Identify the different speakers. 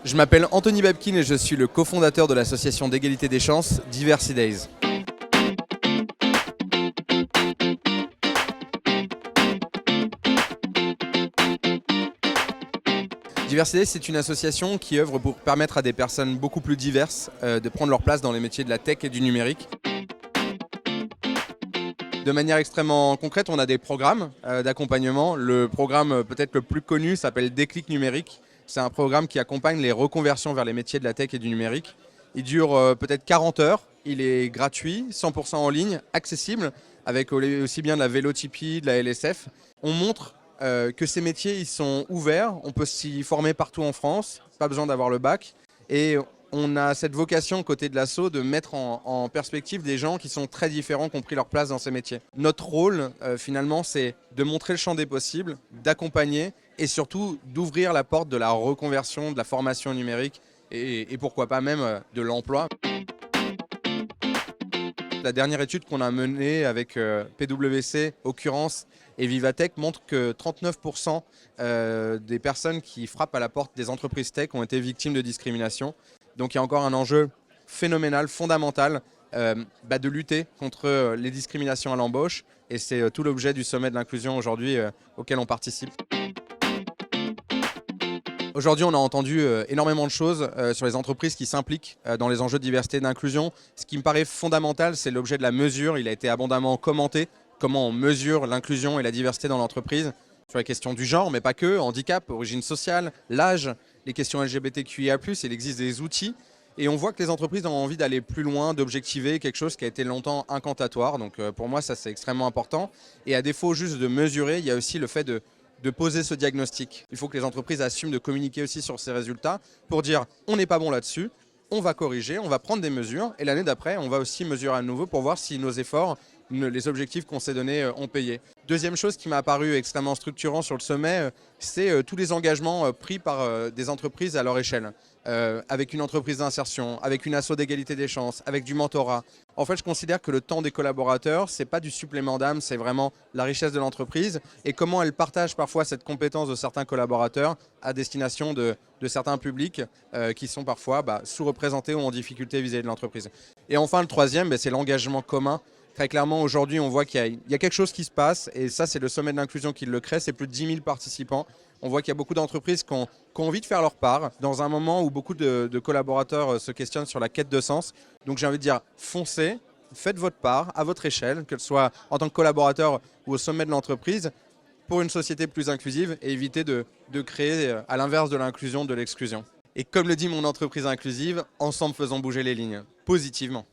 Speaker 1: Je m'appelle Anthony Babkin et je suis le cofondateur de l'association d'égalité des chances Diversity Days. Diversity Days, c'est une association qui œuvre pour permettre à des personnes beaucoup plus diverses de prendre leur place dans les métiers de la tech et du numérique. De manière extrêmement concrète, on a des programmes d'accompagnement. Le programme peut-être le plus connu s'appelle Déclic numérique. C'est un programme qui accompagne les reconversions vers les métiers de la tech et du numérique. Il dure peut-être 40 heures, il est gratuit, 100% en ligne, accessible, avec aussi bien de la vélotipie, de la LSF. On montre que ces métiers ils sont ouverts, on peut s'y former partout en France, pas besoin d'avoir le bac. Et on a cette vocation côté de l'asso de mettre en perspective des gens qui sont très différents, qui ont pris leur place dans ces métiers. Notre rôle, finalement, c'est de montrer le champ des possibles, d'accompagner et surtout d'ouvrir la porte de la reconversion, de la formation numérique et pourquoi pas même de l'emploi. La dernière étude qu'on a menée avec PwC, Occurrence et Vivatech montre que 39% des personnes qui frappent à la porte des entreprises tech ont été victimes de discrimination. Donc il y a encore un enjeu phénoménal, fondamental, de lutter contre les discriminations à l'embauche. Et c'est tout l'objet du sommet de l'inclusion aujourd'hui auquel on participe. Aujourd'hui, on a entendu énormément de choses sur les entreprises qui s'impliquent dans les enjeux de diversité et d'inclusion. Ce qui me paraît fondamental, c'est l'objet de la mesure. Il a été abondamment commenté. Comment on mesure l'inclusion et la diversité dans l'entreprise sur les questions du genre, mais pas que, handicap, origine sociale, l'âge, les questions LGBTQIA+, il existe des outils. Et on voit que les entreprises ont envie d'aller plus loin, d'objectiver quelque chose qui a été longtemps incantatoire. Donc pour moi, ça c'est extrêmement important. Et à défaut juste de mesurer, il y a aussi le fait de poser ce diagnostic. Il faut que les entreprises assument de communiquer aussi sur ces résultats pour dire on n'est pas bon là-dessus, on va corriger, on va prendre des mesures et l'année d'après, on va aussi mesurer à nouveau pour voir si nos efforts, les objectifs qu'on s'est donnés ont payé. Deuxième chose qui m'a apparu extrêmement structurant sur le sommet, c'est tous les engagements pris par des entreprises à leur échelle. Avec une entreprise d'insertion, avec une asso d'égalité des chances, avec du mentorat. En fait, je considère que le temps des collaborateurs, c'est pas du supplément d'âme, c'est vraiment la richesse de l'entreprise et comment elle partage parfois cette compétence de certains collaborateurs à destination de certains publics qui sont parfois sous-représentés ou en difficulté vis-à-vis de l'entreprise. Et enfin, le troisième, c'est l'engagement commun. Très clairement, aujourd'hui, on voit qu'il y a quelque chose qui se passe et ça, c'est le sommet de l'inclusion qui le crée. C'est plus de 10 000 participants. On voit qu'il y a beaucoup d'entreprises qui ont envie de faire leur part dans un moment où beaucoup de collaborateurs se questionnent sur la quête de sens. Donc j'ai envie de dire, foncez, faites votre part à votre échelle, que ce soit en tant que collaborateur ou au sommet de l'entreprise, pour une société plus inclusive et éviter de créer, à l'inverse de l'inclusion, de l'exclusion. Et comme le dit mon entreprise inclusive, ensemble faisons bouger les lignes, positivement.